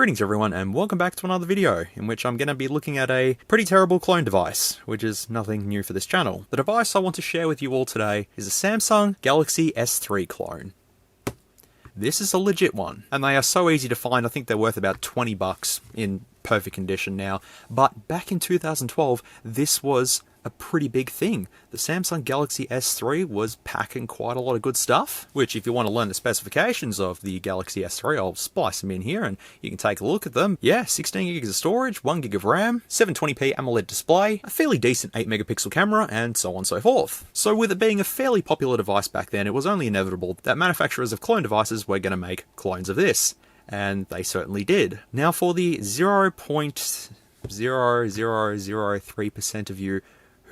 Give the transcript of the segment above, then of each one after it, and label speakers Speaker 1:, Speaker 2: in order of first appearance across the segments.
Speaker 1: Greetings everyone and welcome back to another video in which I'm going to be looking at a pretty terrible clone device, which is nothing new for this channel. The device I want to share with you all today is a Samsung Galaxy S3 clone. This is a legit one, and they are so easy to find. I think they're worth about 20 bucks in perfect condition now, but back in 2012 this was a pretty big thing. The Samsung Galaxy S3 was packing quite a lot of good stuff, which if you want to learn the specifications of the Galaxy S3, I'll splice them in here and you can take a look at them. Yeah, 16 gigs of storage, 1 gig of RAM, 720p AMOLED display, a fairly decent 8 megapixel camera, and so on and so forth. So with it being a fairly popular device back then, it was only inevitable that manufacturers of clone devices were going to make clones of this. And they certainly did. Now for the 0.0003% of you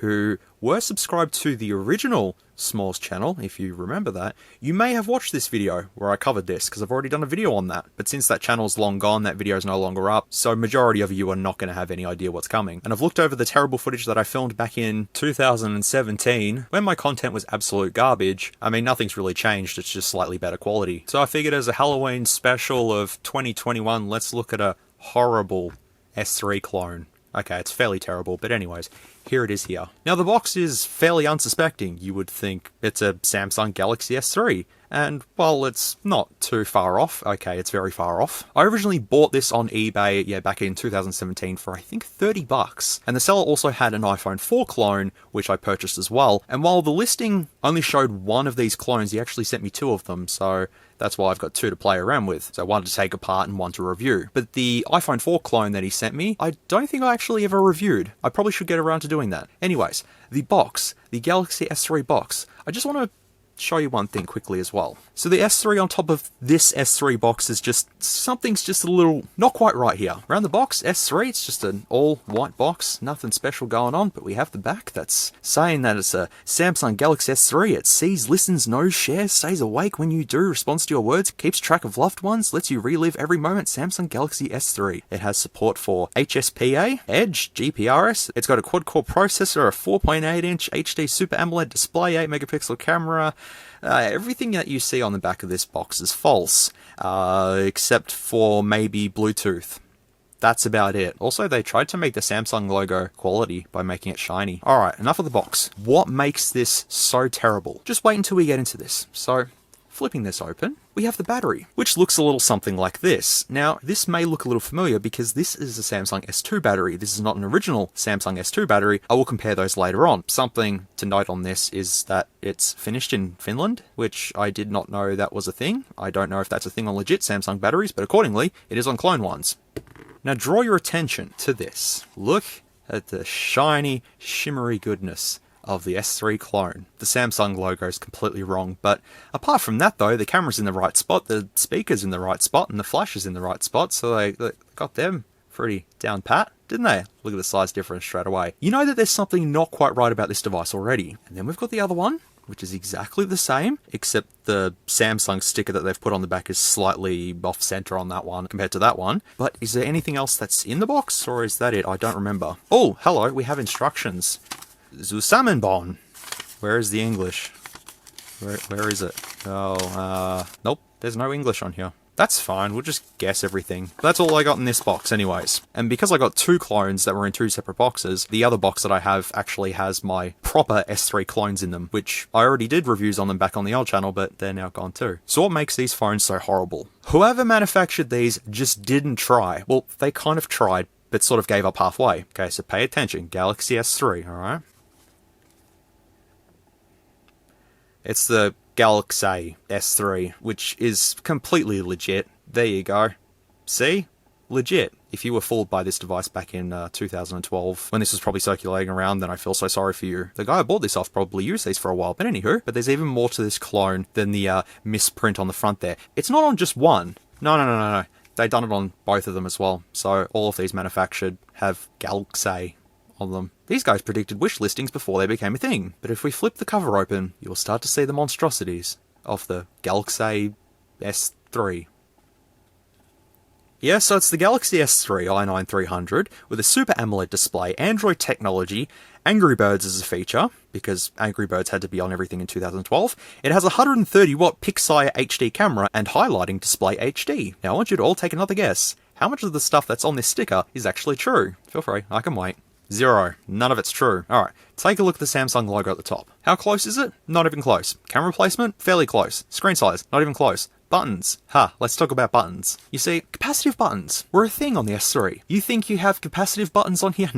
Speaker 1: who were subscribed to the original SMOOREZ channel, if you remember that, you may have watched this video where I covered this, because I've already done a video on that. But since that channel's long gone, that video's no longer up, so majority of you are not going to have any idea what's coming. And I've looked over the terrible footage that I filmed back in 2017, when my content was absolute garbage. I mean, nothing's really changed, it's just slightly better quality. So I figured as a Halloween special of 2021, let's look at a horrible S3 clone. Okay, it's fairly terrible, but anyways, here it is here. Now the box is fairly unsuspecting. You would think it's a Samsung Galaxy S3, and well, it's not too far off. Okay, it's very far off. I originally bought this on eBay, back in 2017 for I think 30 bucks. And the seller also had an iPhone 4 clone, which I purchased as well. And while the listing only showed one of these clones, he actually sent me two of them, so that's why I've got two to play around with. So one to take apart and one to review. But the iPhone 4 clone that he sent me, I don't think I actually ever reviewed. I probably should get around to doing that. Anyways, the box, the Galaxy S3 box, I just want to show you one thing quickly as well. So the S3 on top of this S3 box is just, something's just a little not quite right here. Around the box, S3, it's just an all white box, nothing special going on, but we have the back that's saying that it's a Samsung Galaxy S3. It sees, listens, knows, shares, stays awake when you do, responds to your words, keeps track of loved ones, lets you relive every moment. Samsung Galaxy S3. It has support for HSPA, Edge, GPRS. It's got a quad-core processor, a 4.8-inch HD Super AMOLED display, 8 megapixel camera. Everything that you see on the back of this box is false, except for maybe Bluetooth. That's about it. Also, they tried to make the Samsung logo quality by making it shiny. Alright, enough of the box. What makes this so terrible? Just wait until we get into this. So, flipping this open, we have the battery, which looks a little something like this. Now, this may look a little familiar because this is a Samsung S2 battery. This is not an original Samsung S2 battery. I will compare those later on. Something to note on this is that it's finished in Finland, which I did not know that was a thing. I don't know if that's a thing on legit Samsung batteries, but accordingly, it is on clone ones. Now, draw your attention to this. Look at the shiny, shimmery goodness of the S3 clone. The Samsung logo is completely wrong, but apart from that though, the camera's in the right spot, the speaker's in the right spot, and the flash is in the right spot, so they got them pretty down pat, didn't they? Look at the size difference straight away. You know that there's something not quite right about this device already. And then we've got the other one, which is exactly the same, except the Samsung sticker that they've put on the back is slightly off center on that one compared to that one. But is there anything else that's in the box, or is that it? I don't remember. Oh, hello, we have instructions. Zusammenbauen. Where is the English? Where is it? Oh, nope, there's no English on here. That's fine, we'll just guess everything. That's all I got in this box anyways. And because I got two clones that were in two separate boxes, the other box that I have actually has my proper S3 clones in them, which I already did reviews on them back on the old channel, but they're now gone too. So what makes these phones so horrible? Whoever manufactured these just didn't try. Well, they kind of tried, but sort of gave up halfway. Okay, so pay attention. Galaxy S3, alright? It's the Galaxy S3, which is completely legit. There you go. See? Legit. If you were fooled by this device back in 2012, when this was probably circulating around, then I feel so sorry for you. The guy I bought this off probably used these for a while, but anywho, but there's even more to this clone than the misprint on the front there. It's not on just one. No. They've done it on both of them as well. So all of these manufactured have Galaxy on them. These guys predicted wish listings before they became a thing. But if we flip the cover open, you'll start to see the monstrosities of the Galaxy S3. Yeah, so it's the Galaxy S3 i9-300 with a Super AMOLED display, Android technology, Angry Birds as a feature, because Angry Birds had to be on everything in 2012. It has a 130-watt Pixire HD camera and highlighting display HD. Now I want you to all take another guess. how much of the stuff that's on this sticker is actually true? Feel free, I can wait. 0. None of it's true. Alright, take a look at the Samsung logo at the top. How close is it? Not even close. Camera placement? Fairly close. Screen size? Not even close. Buttons. Let's talk about buttons. You see, capacitive buttons were a thing on the S3. You think you have capacitive buttons on here?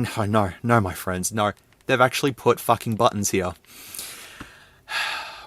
Speaker 1: No, my friends, no. They've actually put fucking buttons here.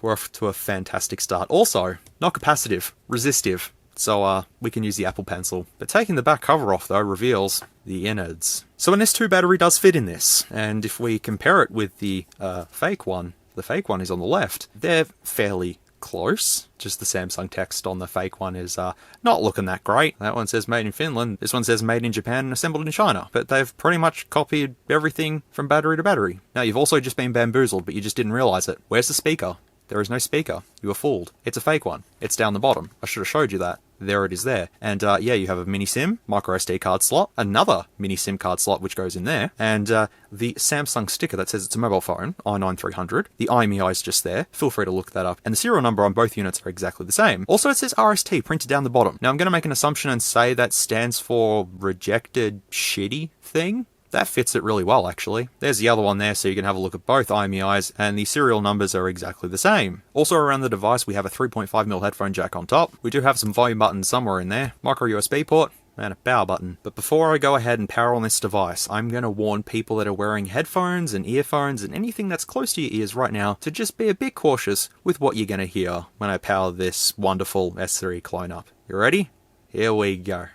Speaker 1: We're off to a fantastic start. Also, not capacitive, resistive. So, we can use the Apple Pencil. But taking the back cover off, though, reveals the innards. So an S2 battery does fit in this. And if we compare it with the fake one is on the left, they're fairly close. Just the Samsung text on the fake one is not looking that great. That one says made in Finland. This one says made in Japan and assembled in China. But they've pretty much copied everything from battery to battery. Now, you've also just been bamboozled, but you just didn't realize it. Where's the speaker? There is no speaker. You were fooled. It's a fake one. It's down the bottom. I should have showed you that. There it is there. And yeah, you have a mini SIM, micro SD card slot, another mini SIM card slot which goes in there, and the Samsung sticker that says it's a mobile phone, i9300. The IMEI is just there. Feel free to look that up. And the serial number on both units are exactly the same. Also, it says RST printed down the bottom. Now, I'm going to make an assumption and say that stands for rejected shitty thing. That fits it really well, actually. There's the other one there, so you can have a look at both IMEIs, and the serial numbers are exactly the same. Also around the device, we have a 3.5mm headphone jack on top. We do have some volume buttons somewhere in there, micro USB port, and a power button. But before I go ahead and power on this device, I'm going to warn people that are wearing headphones and earphones and anything that's close to your ears right now to just be a bit cautious with what you're going to hear when I power this wonderful S3 clone up. You ready? Here we go.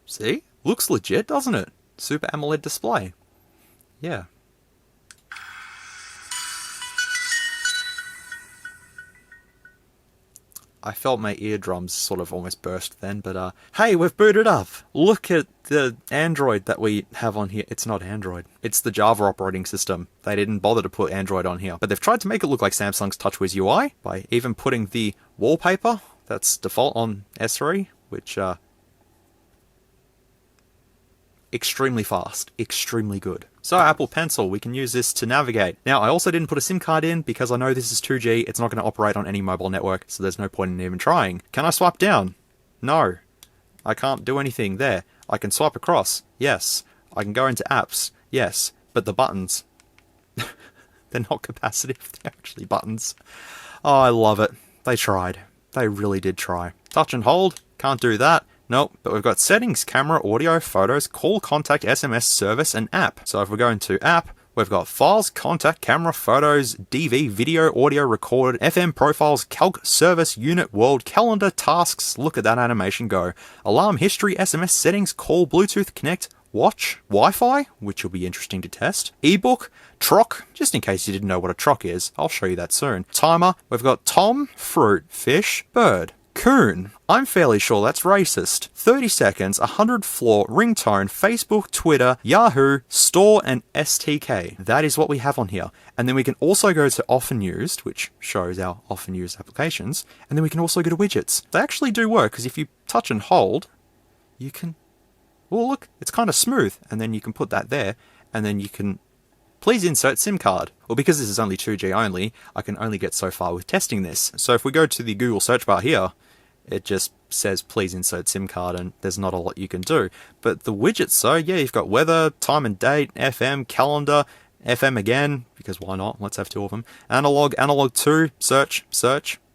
Speaker 1: See? Looks legit, doesn't it? Super AMOLED display. Yeah. I felt my eardrums sort of almost burst then, but hey, we've booted up. Look at the Android that we have on here. It's not Android. It's the Java operating system. They didn't bother to put Android on here. But they've tried to make it look like Samsung's TouchWiz UI by even putting the wallpaper that's default on S3, which extremely fast, extremely good. So Apple Pencil, we can use this to navigate. Now, I also didn't put a SIM card in because I know this is 2G, it's not going to operate on any mobile network, so there's no point in even trying. Can I swipe down? No. I can't do anything there. I can swipe across. Yes. I can go into apps. Yes. But the buttons, they're not capacitive, they're actually buttons. Oh, I love it. They tried. They really did try. Touch and hold, can't do that. Nope, but we've got settings, camera, audio, photos, call, contact, SMS, service, and app. So if we go into app, we've got files, contact, camera, photos, DV, video, audio, recorded, FM, profiles, calc, service, unit, world, calendar, tasks. Look at that animation go. Alarm, history, SMS, settings, call, Bluetooth, connect, watch, Wi-Fi, which will be interesting to test, ebook, troc, just in case you didn't know what a troc is, I'll show you that soon. Timer, we've got Tom, fruit, fish, bird. Coon. I'm fairly sure that's racist. 30 seconds, 100 floor, ringtone, Facebook, Twitter, Yahoo, store, and STK. That is what we have on here. And then we can also go to often used, which shows our often used applications. And then we can also go to widgets. They actually do work, because if you touch and hold, you can... Well, look, it's kind of smooth. And then you can put that there, and then you can... Please insert SIM card. Well, because this is only 2G only, I can only get so far with testing this. So if we go to the Google search bar here, it just says please insert SIM card, and there's not a lot you can do. But the widgets, so yeah, you've got weather, time and date, FM, calendar, FM again, because why not? Let's have two of them. Analog, analog 2, search.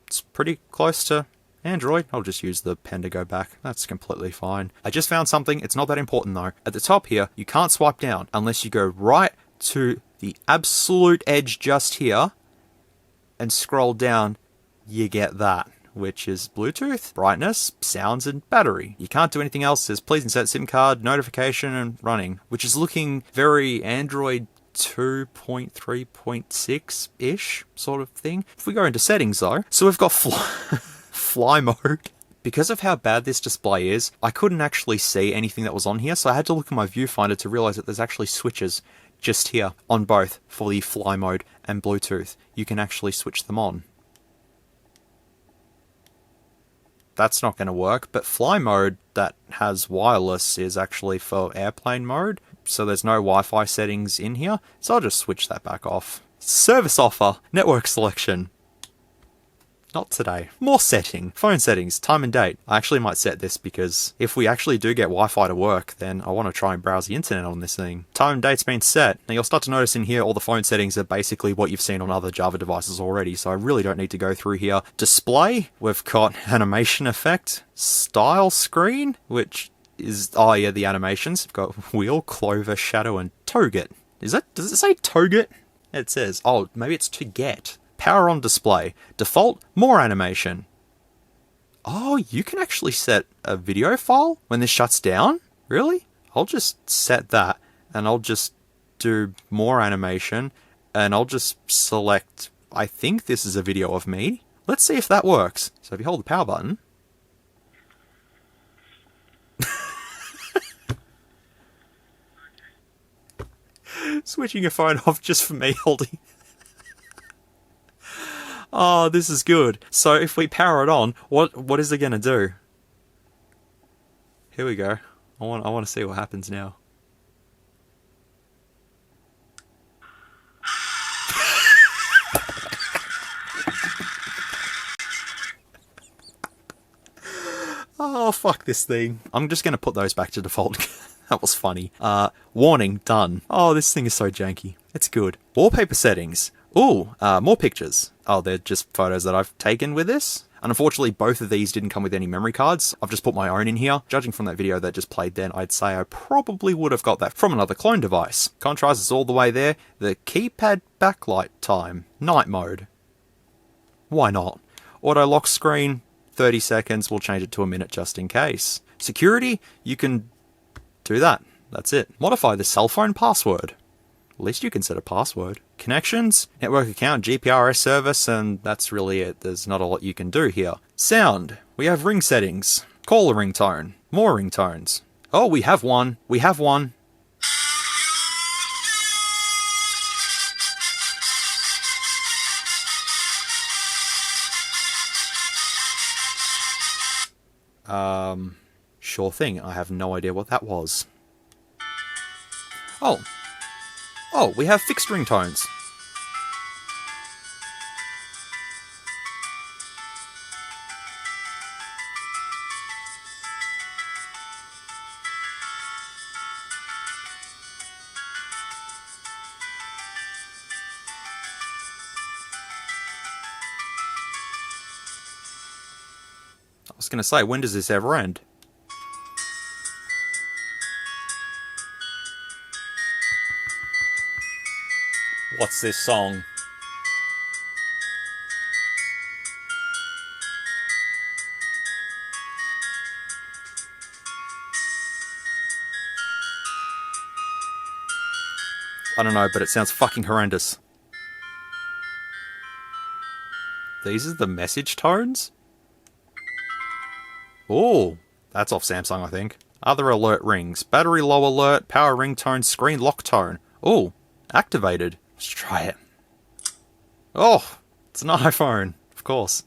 Speaker 1: It's pretty close to Android. I'll just use the pen to go back. That's completely fine. I just found something. It's not that important though. At the top here, you can't swipe down unless you go right to the absolute edge just here and scroll down. You get that, which is Bluetooth, brightness, sounds, and battery. You can't do anything else. It says please insert SIM card, notification, and running, which is looking very Android 2.3.6-ish sort of thing. If we go into settings though, so we've got fly mode. Because of how bad this display is, I couldn't actually see anything that was on here, so I had to look at my viewfinder to realize that there's actually switches just here on both for the fly mode and Bluetooth. You can actually switch them on. That's not going to work, but fly mode that has wireless is actually for airplane mode, so there's no Wi-Fi settings in here, so I'll just switch that back off. Service offer, network selection. Not today. More setting. Phone settings, time and date. I actually might set this because if we actually do get Wi-Fi to work, then I want to try and browse the internet on this thing. Time and date's been set. Now you'll start to notice in here all the phone settings are basically what you've seen on other Java devices already, so I really don't need to go through here. Display, we've got animation effect, style screen, which is, oh yeah, the animations. We've got wheel, clover, shadow, and toget. Does it say toget? It says, oh, maybe it's to get. Power on display. Default, more animation. Oh, you can actually set a video file when this shuts down? Really? I'll just set that, and I'll just do more animation, and I'll just select, I think this is a video of me. Let's see if that works. So if you hold the power button, switching your phone off just for me holding. Oh, this is good. So if we power it on, what is it going to do? Here we go. I want to see what happens now. Oh, fuck this thing. I'm just going to put those back to default. That was funny. Warning, done. Oh, this thing is so janky. It's good. Wallpaper settings. Ooh, more pictures. Oh, they're just photos that I've taken with this. And unfortunately, both of these didn't come with any memory cards. I've just put my own in here. Judging from that video that just played then, I'd say I probably would have got that from another clone device. Contrast is all the way there. The keypad backlight time. Night mode. Why not? Auto lock screen, 30 seconds. We'll change it to a minute just in case. Security, you can do that. That's it. Modify the cell phone password. At least you can set a password. Connections, network account, GPRS service, and that's really it. There's not a lot you can do here. Sound, we have ring settings. Call a ringtone. More ringtones. Oh, we have one. We have one. Sure thing. I have no idea what that was. Oh, we have fixed ringtones. I was going to say, when does this ever end? What's this song? I don't know, but it sounds fucking horrendous. These are the message tones? Oh, that's off Samsung, I think. Other alert rings. Battery low alert, power ringtone, screen lock tone. Oh, activated. Let's try it. Oh, it's an iPhone, of course.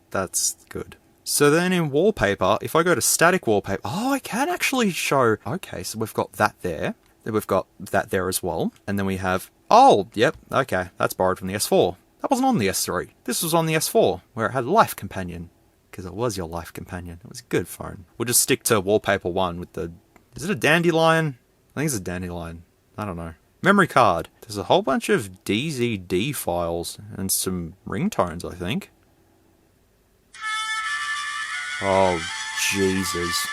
Speaker 1: That's good. So then in wallpaper, if I go to static wallpaper, oh, I can actually show. Okay, so we've got that there. Then we've got that there as well. And then we have, oh, yep, okay, that's borrowed from the S4. That wasn't on the S3. This was on the S4, where it had Life Companion. Because it was your Life Companion. It was a good phone. We'll just stick to wallpaper 1 with the, is it a dandelion? I think it's a dandelion. I don't know. Memory card. There's a whole bunch of DZD files and some ringtones, I think. Oh, Jesus.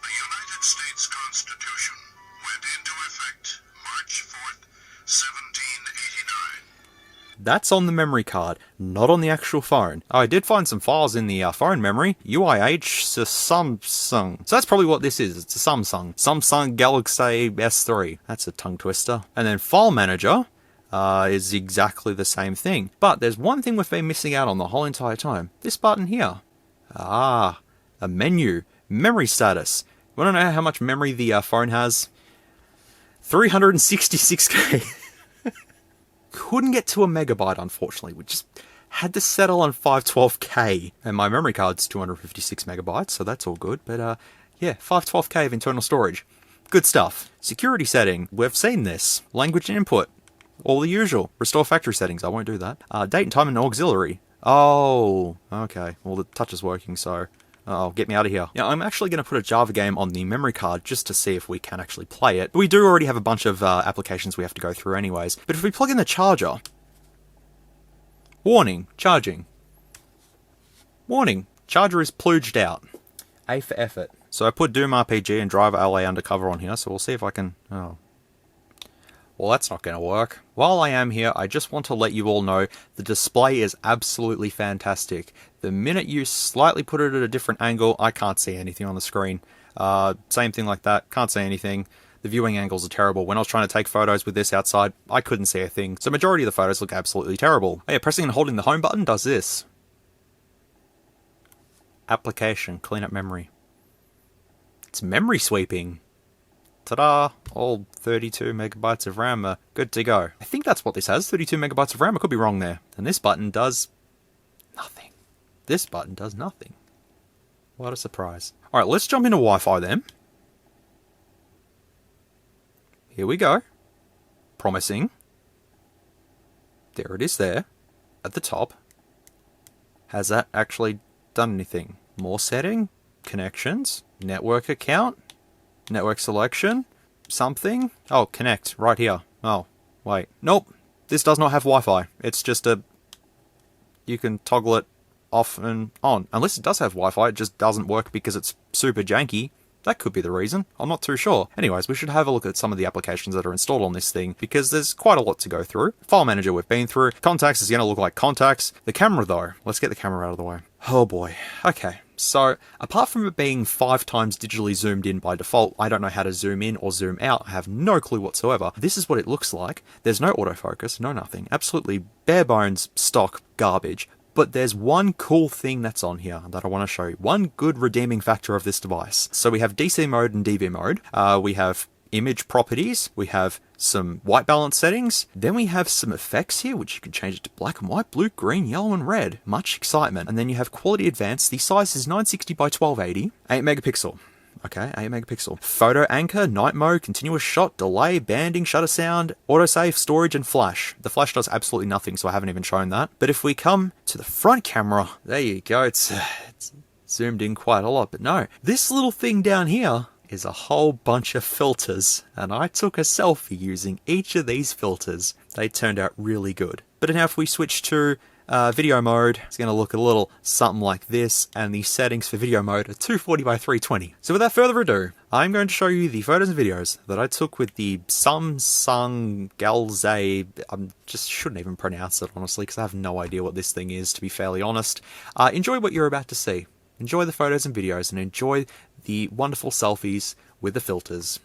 Speaker 2: The United States Constitution went into effect March 4th, 1789.
Speaker 1: That's on the memory card, not on the actual phone. Oh, I did find some files in the phone memory. UIH Samsung. So that's probably what this is. It's a Samsung Galaxy S3. That's a tongue twister. And then File Manager is exactly the same thing. But there's one thing we've been missing out on the whole entire time. This button here. Ah, a menu. Memory status. You want to know how much memory the phone has? 366K. Couldn't get to a megabyte, unfortunately. We just had to settle on 512K. And my memory card's 256 megabytes, so that's all good. But yeah, 512K of internal storage. Good stuff. Security setting. We've seen this. Language and input. All the usual. Restore factory settings. I won't do that. Date and time and auxiliary. Oh, okay. Well, the touch is working, so... Oh, get me out of here. Now, I'm actually going to put a Java game on the memory card just to see if we can actually play it. We do already have a bunch of applications we have to go through anyways. But if we plug in the charger... Warning. Charging. Warning. Charger is plouged out. A for effort. So I put Doom RPG and Driver LA Undercover on here, so we'll see if I can... Oh. Well, that's not going to work. While I am here, I just want to let you all know the display is absolutely fantastic. The minute you slightly put it at a different angle, I can't see anything on the screen. Same thing like that, can't see anything. The viewing angles are terrible. When I was trying to take photos with this outside, I couldn't see a thing. So majority of the photos look absolutely terrible. Oh yeah, pressing and holding the home button does this. Application, clean up memory. It's memory sweeping. Ta-da! All 32 megabytes of RAM are good to go. I think that's what this has, 32 megabytes of RAM. I could be wrong there. And this button does nothing. This button does nothing. What a surprise. Alright, let's jump into Wi-Fi then. Here we go. Promising. There it is there. At the top. Has that actually done anything? More setting? Connections? Network account? Network selection? Something? Oh, connect. Right here. Oh, wait. Nope. This does not have Wi-Fi. It's just a... You can toggle it off and on. Unless it does have Wi-Fi, it just doesn't work because it's super janky. That could be the reason. I'm not too sure. Anyways, we should have a look at some of the applications that are installed on this thing, because there's quite a lot to go through. File manager we've been through. Contacts is going to look like contacts. The camera though. Let's get the camera out of the way. Oh boy. Okay. So, apart from it being 5 times digitally zoomed in by default, I don't know how to zoom in or zoom out. I have no clue whatsoever. This is what it looks like. There's no autofocus, no nothing. Absolutely bare bones, stock garbage. But there's one cool thing that's on here that I want to show you. One good redeeming factor of this device. So we have DC mode and DV mode. We have image properties. We have some white balance settings. Then we have some effects here, which you can change it to black and white, blue, green, yellow, and red. Much excitement. And then you have quality advanced. The size is 960 by 1280. 8 megapixel. Okay, 8 megapixel. Photo anchor, night mode, continuous shot, delay, banding, shutter sound, autosave, storage, and flash. The flash does absolutely nothing, so I haven't even shown that. But if we come to the front camera, there you go. It's zoomed in quite a lot, but no. This little thing down here is a whole bunch of filters, and I took a selfie using each of these filters. They turned out really good. But now if we switch to video mode, it's going to look a little something like this, and the settings for video mode are 240 by 320. So without further ado, I'm going to show you the photos and videos that I took with the Samsung Galaxy. I just shouldn't even pronounce it, honestly, because I have no idea what this thing is, to be fairly honest. Enjoy what you're about to see. Enjoy the photos and videos, and enjoy the wonderful selfies with the filters.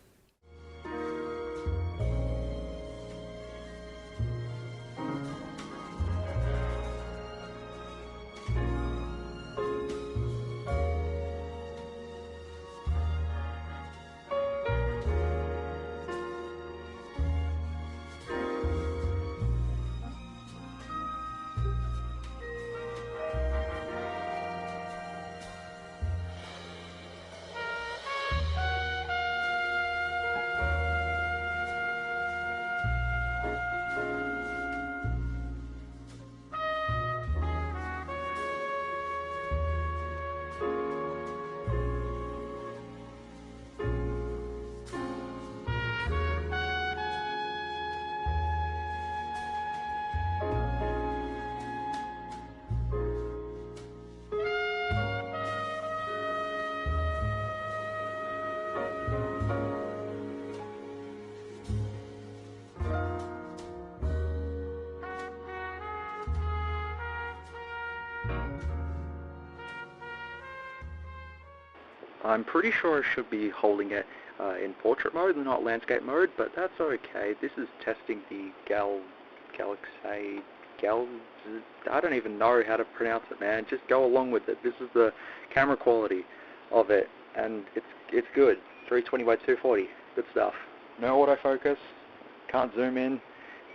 Speaker 1: I'm pretty sure I should be holding it in portrait mode and not landscape mode, but that's okay. This is testing the Galaxy... I don't even know how to pronounce it, man. Just go along with it. This is the camera quality of it, and it's good. 320 by 240. Good stuff. No autofocus. Can't zoom in.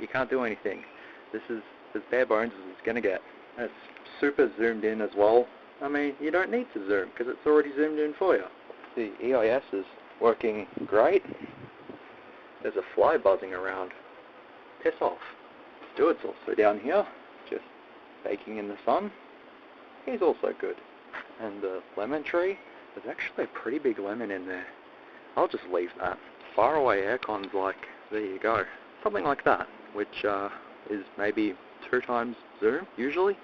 Speaker 1: You can't do anything. This is as bare bones as it's going to get. And it's super zoomed in as well. I mean, you don't need to zoom because it's already zoomed in for you. The EIS is working great. There's a fly buzzing around. Piss off. Stuart's also down here, just baking in the sun. He's also good. And the lemon tree, there's actually a pretty big lemon in there. I'll just leave that. Faraway aircon's like, there you go. Something like that, which is maybe 2 times zoom, usually.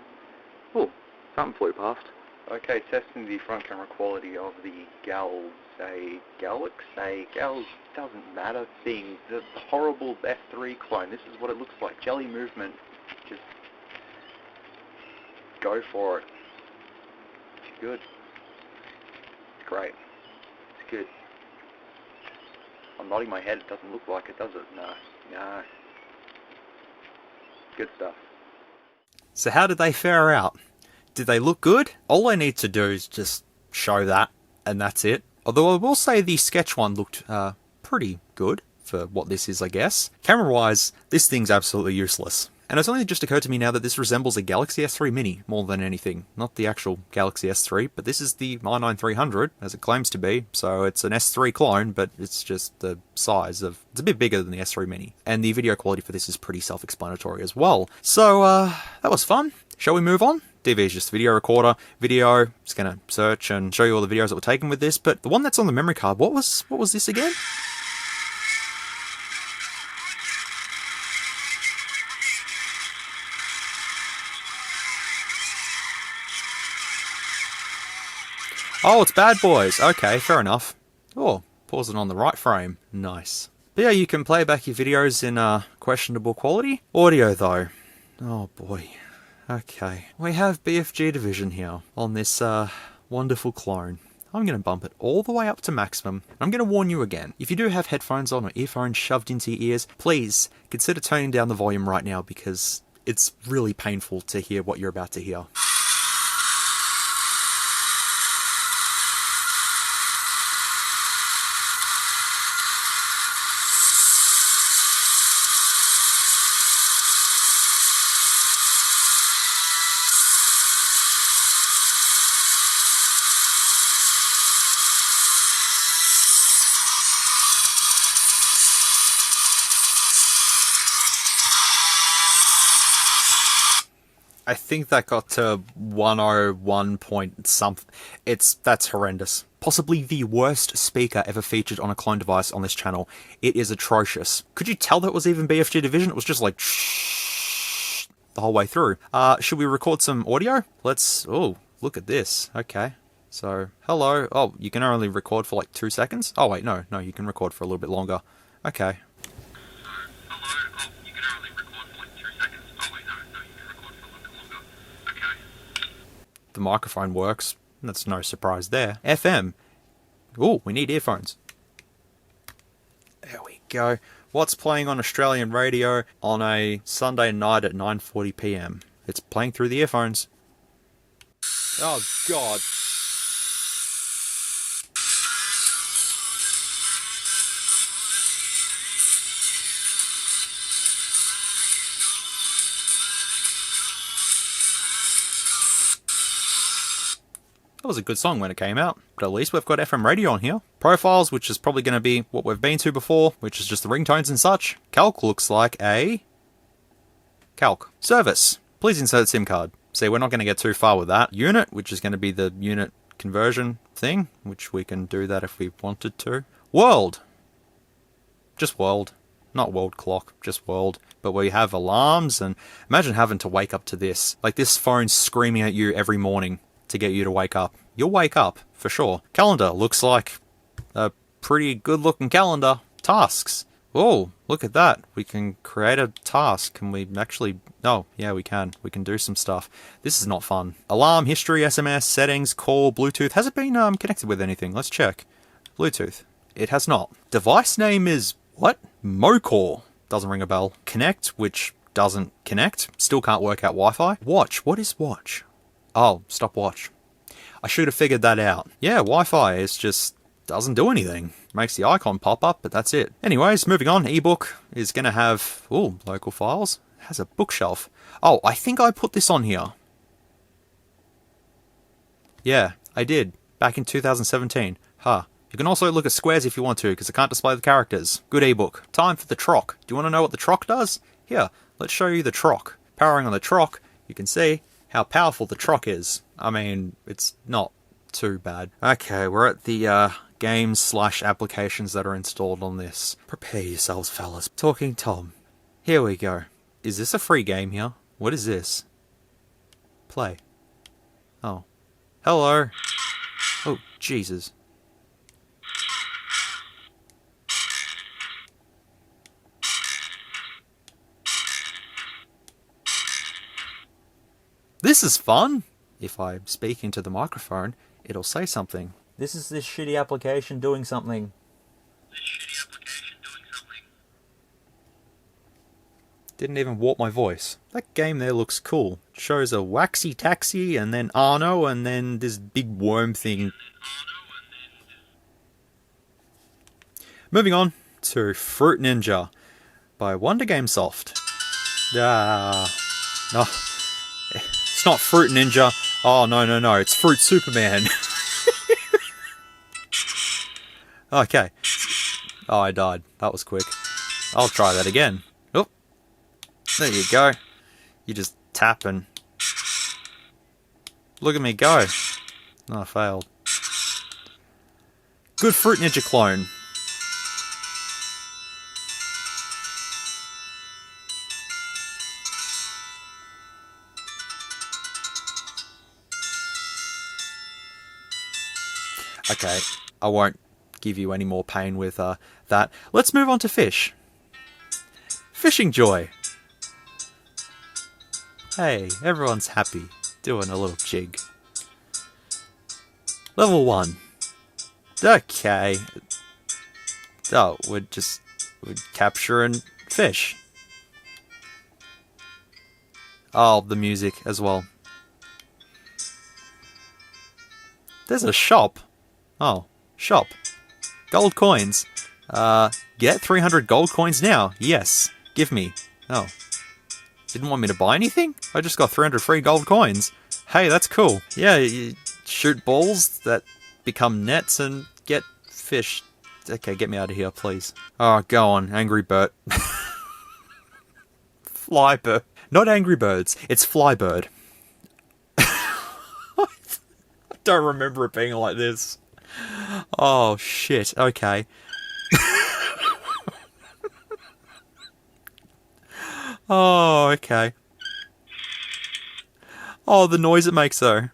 Speaker 1: Ooh, something flew past. Okay, testing the front camera quality of the GALXY doesn't matter. Seeing the horrible F3 clone, this is what it looks like. Jelly movement, just go for it. It's good. It's great. It's good. I'm nodding my head, it doesn't look like it, does it? No. Good stuff. So how did they fare out? Did they look good? All I need to do is just show that, and that's it. Although I will say the sketch one looked pretty good for what this is, I guess. Camera-wise, this thing's absolutely useless. And it's only just occurred to me now that this resembles a Galaxy S3 Mini more than anything. Not the actual Galaxy S3, but this is the i9-300, as it claims to be. So it's an S3 clone, but it's just the size of... It's a bit bigger than the S3 Mini. And the video quality for this is pretty self-explanatory as well. So, that was fun. Shall we move on? DV is just a video recorder. Video, just gonna search and show you all the videos that were taken with this. But the one that's on the memory card, what was this again? Oh, it's Bad Boys. Okay, fair enough. Oh, pause it on the right frame. Nice. But yeah, you can play back your videos in questionable quality. Audio, though. Oh, boy. Okay. We have BFG division here on this wonderful clone. I'm going to bump it all the way up to maximum. I'm going to warn you again. If you do have headphones on or earphones shoved into your ears, please consider turning down the volume right now because it's really painful to hear what you're about to hear. I think that got to 101 point something. That's horrendous. Possibly the worst speaker ever featured on a clone device on this channel. It is atrocious. Could you tell that was even BFG division? It was just like shh the whole way through. Should we record some audio? Let's. Oh, look at this. Okay. So, hello. Oh, you can only record for like 2 seconds? Oh wait, no, you can record for a little bit longer. Okay. The microphone works. That's no surprise there. FM. Ooh, we need earphones. There we go. What's playing on Australian radio on a Sunday night at 9:40 PM? It's playing through the earphones. Oh, God. That was a good song when it came out, but at least we've got FM radio on here. Profiles, which is probably going to be what we've been to before, which is just the ringtones and such. Calc looks like a... Calc. Service. Please insert SIM card. See, we're not going to get too far with that. Unit, which is going to be the unit conversion thing, which we can do that if we wanted to. World. Just world. Not world clock, just world. But we have alarms, and imagine having to wake up to this. Like this phone screaming at you every morning to get you to wake up. You'll wake up, for sure. Calendar looks like a pretty good looking calendar. Tasks. Oh, look at that. We can create a task. Can we actually... Oh, yeah, we can. We can do some stuff. This is not fun. Alarm, history, SMS, settings, call, Bluetooth. Has it been connected with anything? Let's check. Bluetooth. It has not. Device name is... What? Mocore. Doesn't ring a bell. Connect, which doesn't connect. Still can't work out Wi-Fi. Watch. What is watch? Oh, stopwatch. I should have figured that out. Yeah, Wi-Fi is just doesn't do anything. Makes the icon pop up, but that's it. Anyways, moving on. Ebook is going to have, ooh, local files. It has a bookshelf. Oh, I think I put this on here. Yeah, I did. Back in 2017. Huh. You can also look at squares if you want to, because I can't display the characters. Good ebook. Time for the trock. Do you want to know what the trock does? Here, let's show you the trock. Powering on the trock, you can see how powerful the trock is. I mean, it's not too bad. Okay, we're at the games/applications that are installed on this. Prepare yourselves, fellas. Talking Tom. Here we go. Is this a free game here? What is this? Play. Oh. Hello. Oh, Jesus. This is fun! If I speak into the microphone, it'll say something. This is this shitty application doing something. Didn't even warp my voice. That game there looks cool. Shows a waxy taxi, and then Arno, and then this big worm thing. Moving on to Fruit Ninja by Wonder Game Soft. No. It's not Fruit Ninja. Oh, no. It's Fruit Superman. Okay. Oh, I died. That was quick. I'll try that again. Oh. There you go. You just tap and... Look at me go. Oh, I failed. Good Fruit Ninja clone. Okay, I won't give you any more pain with that. Let's move on to fish. Fishing joy. Hey, everyone's happy, doing a little jig. Level 1. Okay. Oh, we're capturing fish. Oh, the music as well. There's a shop. Oh, shop. Gold coins. Get 300 gold coins now. Yes. Give me. Oh. Didn't want me to buy anything? I just got 300 free gold coins. Hey, that's cool. Yeah, you shoot balls that become nets and get fish. Okay, get me out of here, please. Oh, go on. Angry Bird. Flybird. Not Angry Birds. It's Flybird. I don't remember it being like this. Oh, shit. Okay. Oh, okay. Oh, the noise it makes, though.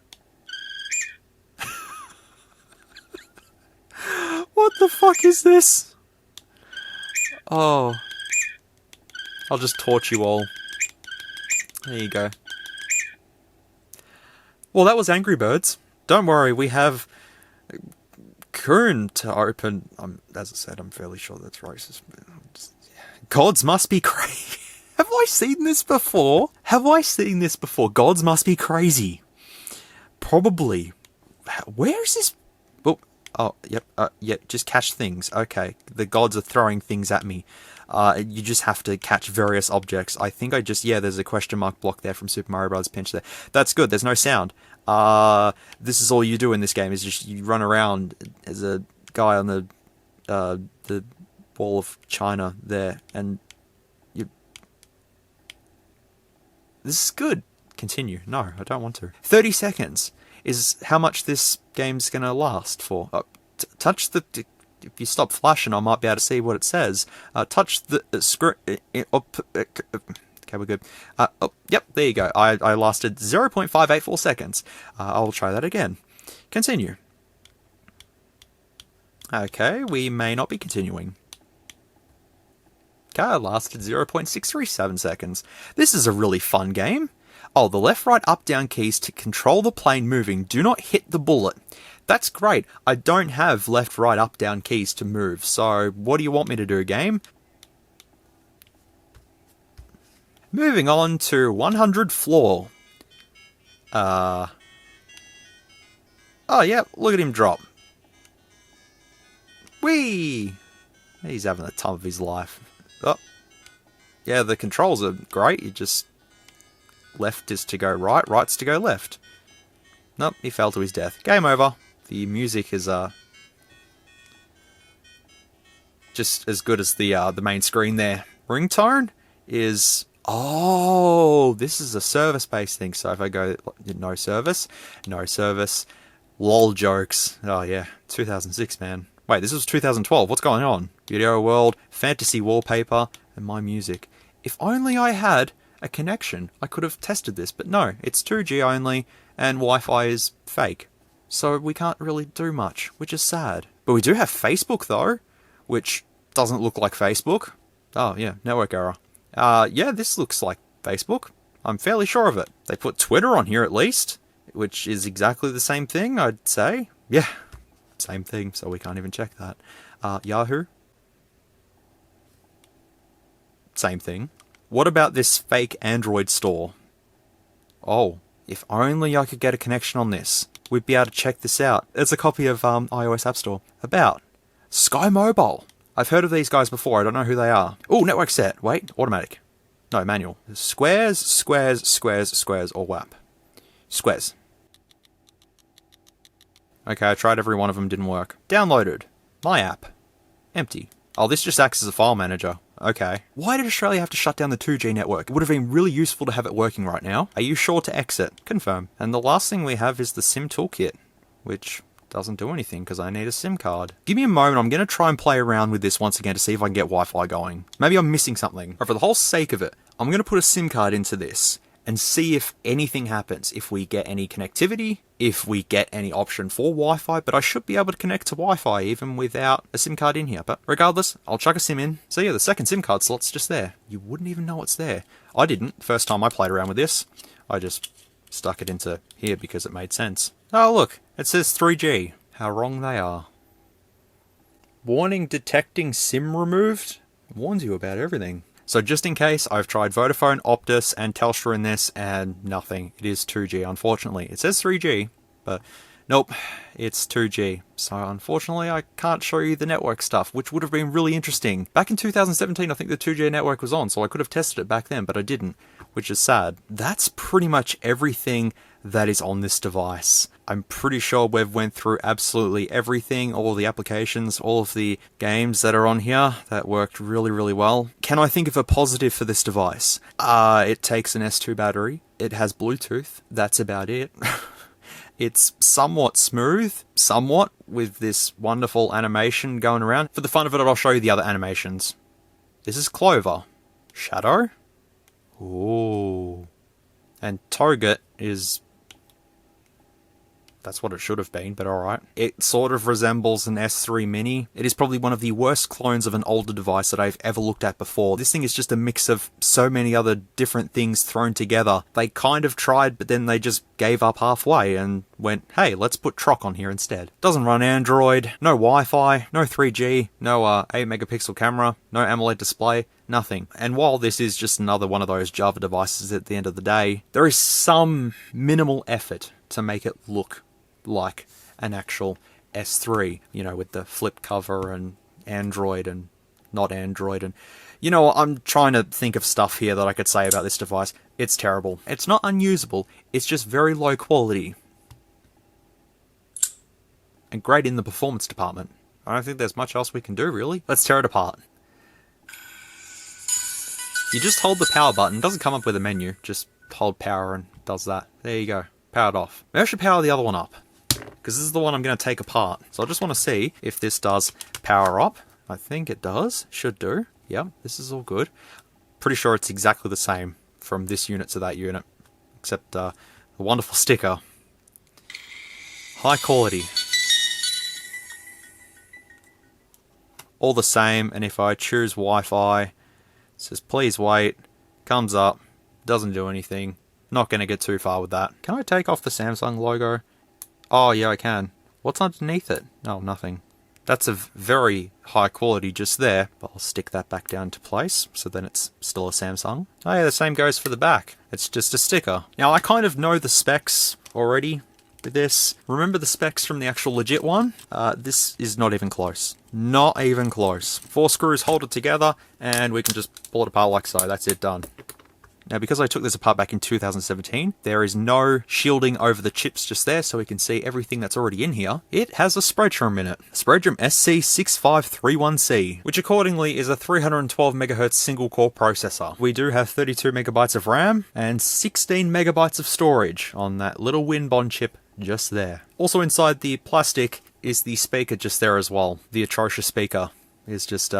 Speaker 1: What the fuck is this? Oh. I'll just torch you all. There you go. Well, that was Angry Birds. Don't worry, we have Coon to open. As I said, I'm fairly sure that's racist. Gods must be crazy. Have I seen this before? Gods must be crazy. Probably. Where is this? Oh, yep. Yep. Just catch things. Okay. The gods are throwing things at me. You just have to catch various objects. I think there's a question mark block there from Super Mario Bros. Pinch there. That's good. There's no sound. This is all you do in this game is just you run around as a guy on the wall of China there, and this is good. Continue. No, I don't want to. 30 seconds is how much this game's gonna last for. Touch the... If you stop flashing, I might be able to see what it says. Touch the screen... Okay, we're good. Yep, there you go. I lasted 0.584 seconds. I'll try that again. Continue. Okay, we may not be continuing. Okay, I lasted 0.637 seconds. This is a really fun game. Oh, the left, right, up, down keys to control the plane moving. Do not hit the bullet. That's great. I don't have left, right, up, down keys to move. So, what do you want me to do, game? Moving on to 100 floor. Oh, yeah, look at him drop. Whee! He's having the time of his life. Oh. Yeah, the controls are great. You just... Left is to go right, right's to go left. Nope, he fell to his death. Game over. The music is just as good as the main screen there. Ringtone is... Oh, this is a service-based thing. So if I go no service, lol jokes. Oh yeah, 2006, man. Wait, this was 2012. What's going on? Video world, fantasy wallpaper, and my music. If only I had a connection, I could have tested this. But no, it's 2G only, and Wi-Fi is fake. So we can't really do much, which is sad. But we do have Facebook though, which doesn't look like Facebook. Oh yeah, network error. Yeah, this looks like Facebook. I'm fairly sure of it. They put Twitter on here at least, which is exactly the same thing, I'd say. Yeah, same thing, so we can't even check that. Yahoo? Same thing. What about this fake Android store? Oh, if only I could get a connection on this. We'd be able to check this out. It's a copy of iOS App Store. About Sky Mobile. I've heard of these guys before. I don't know who they are. Oh, network set. Wait, automatic. No, manual. Squares, squares, squares, squares, or WAP. Squares. Okay, I tried every one of them, didn't work. Downloaded. My app. Empty. Oh, this just acts as a file manager. Okay. Why did Australia have to shut down the 2G network? It would have been really useful to have it working right now. Are you sure to exit? Confirm. And the last thing we have is the SIM toolkit, which doesn't do anything because I need a SIM card. Give me a moment, I'm going to try and play around with this once again to see if I can get Wi-Fi going. Maybe I'm missing something. But for the whole sake of it, I'm going to put a SIM card into this and see if anything happens. If we get any connectivity, if we get any option for Wi-Fi, but I should be able to connect to Wi-Fi even without a SIM card in here. But regardless, I'll chuck a SIM in. So yeah, the second SIM card slot's just there. You wouldn't even know it's there. I didn't. First time I played around with this, I just stuck it into here because it made sense. Oh look, it says 3G. How wrong they are. Warning detecting SIM removed? It warns you about everything. So just in case, I've tried Vodafone, Optus, and Telstra in this, and nothing. It is 2G, unfortunately. It says 3G, but nope, it's 2G. So unfortunately, I can't show you the network stuff, which would have been really interesting. Back in 2017, I think the 2G network was on, so I could have tested it back then, but I didn't, which is sad. That's pretty much everything that is on this device. I'm pretty sure we've went through absolutely everything, all the applications, all of the games that are on here that worked really, really well. Can I think of a positive for this device? It takes an S2 battery. It has Bluetooth. That's about it. It's somewhat smooth, somewhat, with this wonderful animation going around. For the fun of it, I'll show you the other animations. This is Clover. Shadow. Ooh. And Toget is... That's what it should have been, but alright. It sort of resembles an S3 Mini. It is probably one of the worst clones of an older device that I've ever looked at before. This thing is just a mix of so many other different things thrown together. They kind of tried, but then they just gave up halfway and went, hey, let's put Troc on here instead. Doesn't run Android, no Wi-Fi, no 3G, no 8-megapixel camera, no AMOLED display. Nothing. And while this is just another one of those Java devices at the end of the day, there is some minimal effort to make it look like an actual S3, you know, with the flip cover and Android and not Android. And, you know, I'm trying to think of stuff here that I could say about this device. It's terrible. It's not unusable. It's just very low quality. And great in the performance department. I don't think there's much else we can do, really. Let's tear it apart. You just hold the power button. It doesn't come up with a menu. Just hold power and it does that. There you go. Powered off. Maybe I should power the other one up, because this is the one I'm going to take apart. So I just want to see if this does power up. I think it does. Should do. Yep, this is all good. Pretty sure it's exactly the same from this unit to that unit, except the wonderful sticker. High quality. All the same, and if I choose Wi-Fi, it says please wait, comes up, doesn't do anything. Not going to get too far with that. Can I take off the Samsung logo? Oh yeah, I can. What's underneath it? Oh, nothing. That's a very high quality just there, but I'll stick that back down to place, so then it's still a Samsung. Oh yeah, the same goes for the back. It's just a sticker. Now, I kind of know the specs already with this. Remember the specs from the actual legit one? This is not even close. Not even close. 4 screws hold it together, and we can just pull it apart like so. That's it, done. Now, because I took this apart back in 2017, there is no shielding over the chips just there, so we can see everything that's already in here. It has a Spreadrum in it. Spreadrum SC6531C, which accordingly is a 312 MHz single core processor. We do have 32 megabytes of RAM and 16 megabytes of storage on that little Winbond chip just there. Also inside the plastic is the speaker just there as well. The atrocious speaker is just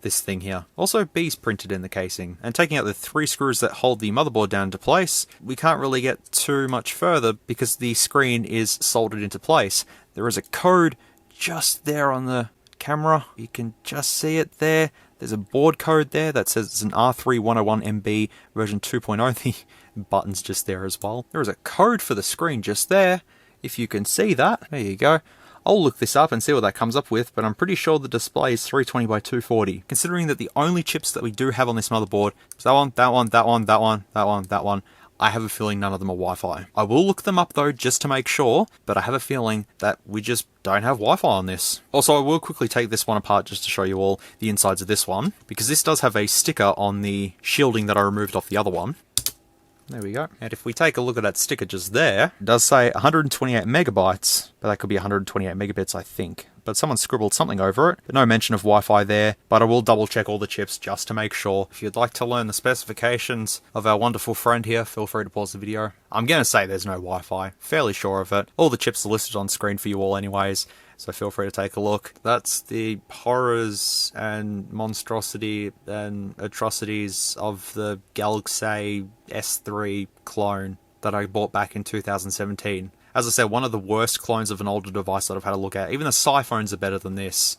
Speaker 1: this thing here. Also bees printed in the casing. And taking out the 3 screws that hold the motherboard down into place, we can't really get too much further because the screen is soldered into place. There is a code just there on the camera. You can just see it there. There's a board code there that says it's an R3101MB version 2.0. The button's just there as well. There is a code for the screen just there. If you can see that, there you go. I'll look this up and see what that comes up with, but I'm pretty sure the display is 320 by 240. Considering that the only chips that we do have on this motherboard is that one, that one, that one, that one, that one, that one, I have a feeling none of them are Wi-Fi. I will look them up though, just to make sure, but I have a feeling that we just don't have Wi-Fi on this. Also, I will quickly take this one apart just to show you all the insides of this one, because this does have a sticker on the shielding that I removed off the other one. There we go. And if we take a look at that sticker just there, it does say 128 megabytes, but that could be 128 megabits, I think. But someone scribbled something over it, but no mention of Wi-Fi there, but I will double check all the chips just to make sure. If you'd like to learn the specifications of our wonderful friend here, feel free to pause the video. I'm gonna say there's no Wi-Fi, fairly sure of it. All the chips are listed on screen for you all anyways, so feel free to take a look. That's the horrors and monstrosity and atrocities of the Galaxy S3 clone that I bought back in 2017. As I said, one of the worst clones of an older device that I've had a look at. Even the SIII phones are better than this.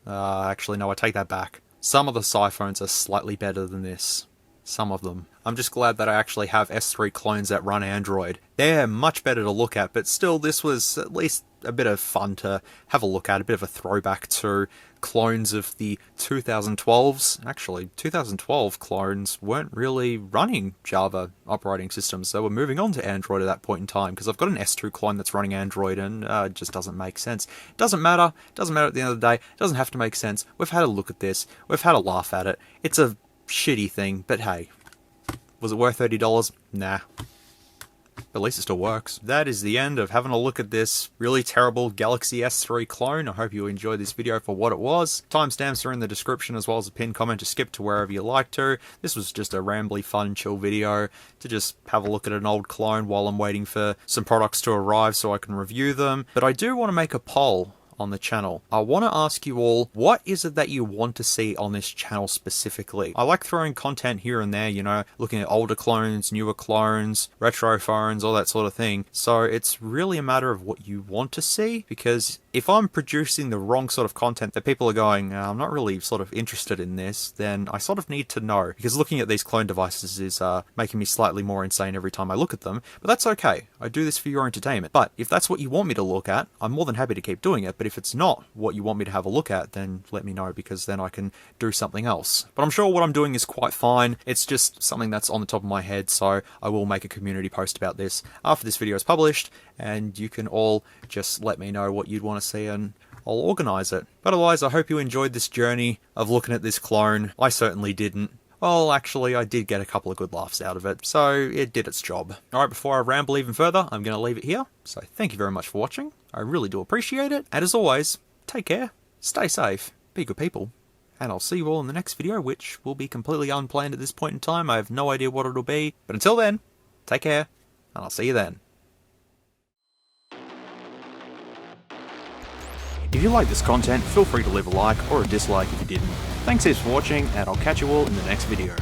Speaker 1: Actually, no, I take that back. Some of the SIII phones are slightly better than this. Some of them. I'm just glad that I actually have S3 clones that run Android. They're much better to look at, but still, this was at least a bit of fun to have a look at, a bit of a throwback to clones of the 2012s. Actually, 2012 clones weren't really running Java operating systems. They were moving on to Android at that point in time, because I've got an S2 clone that's running Android, and it just doesn't make sense. It doesn't matter. It doesn't matter at the end of the day. It doesn't have to make sense. We've had a look at this. We've had a laugh at it. It's a shitty thing, but hey, was it worth $30? Nah. At least it still works. That is the end of having a look at this really terrible Galaxy S3 clone. I hope you enjoyed this video for what it was. Timestamps are in the description as well as a pinned comment to skip to wherever you like to. This was just a rambly, fun, chill video to just have a look at an old clone while I'm waiting for some products to arrive so I can review them. But I do want to make a poll on the channel. I want to ask you all, what is it that you want to see on this channel specifically? I like throwing content here and there, you know, looking at older clones, newer clones, retro phones, all that sort of thing. So it's really a matter of what you want to see, because if I'm producing the wrong sort of content that people are going, I'm not really sort of interested in this, then I sort of need to know, because looking at these clone devices is making me slightly more insane every time I look at them. But that's okay. I do this for your entertainment. But if that's what you want me to look at, I'm more than happy to keep doing it. But if it's not what you want me to have a look at, then let me know, because then I can do something else. But I'm sure what I'm doing is quite fine. It's just something that's on the top of my head, so I will make a community post about this after this video is published, and you can all just let me know what you'd want to see and I'll organise it. But otherwise, I hope you enjoyed this journey of looking at this clone. I certainly didn't. Well, actually, I did get a couple of good laughs out of it, so it did its job. Alright, before I ramble even further, I'm going to leave it here. So thank you very much for watching. I really do appreciate it. And as always, take care, stay safe, be good people, and I'll see you all in the next video, which will be completely unplanned at this point in time. I have no idea what it'll be. But until then, take care, and I'll see you then. If you like this content, feel free to leave a like or a dislike if you didn't. Thanks heaps for watching, and I'll catch you all in the next video.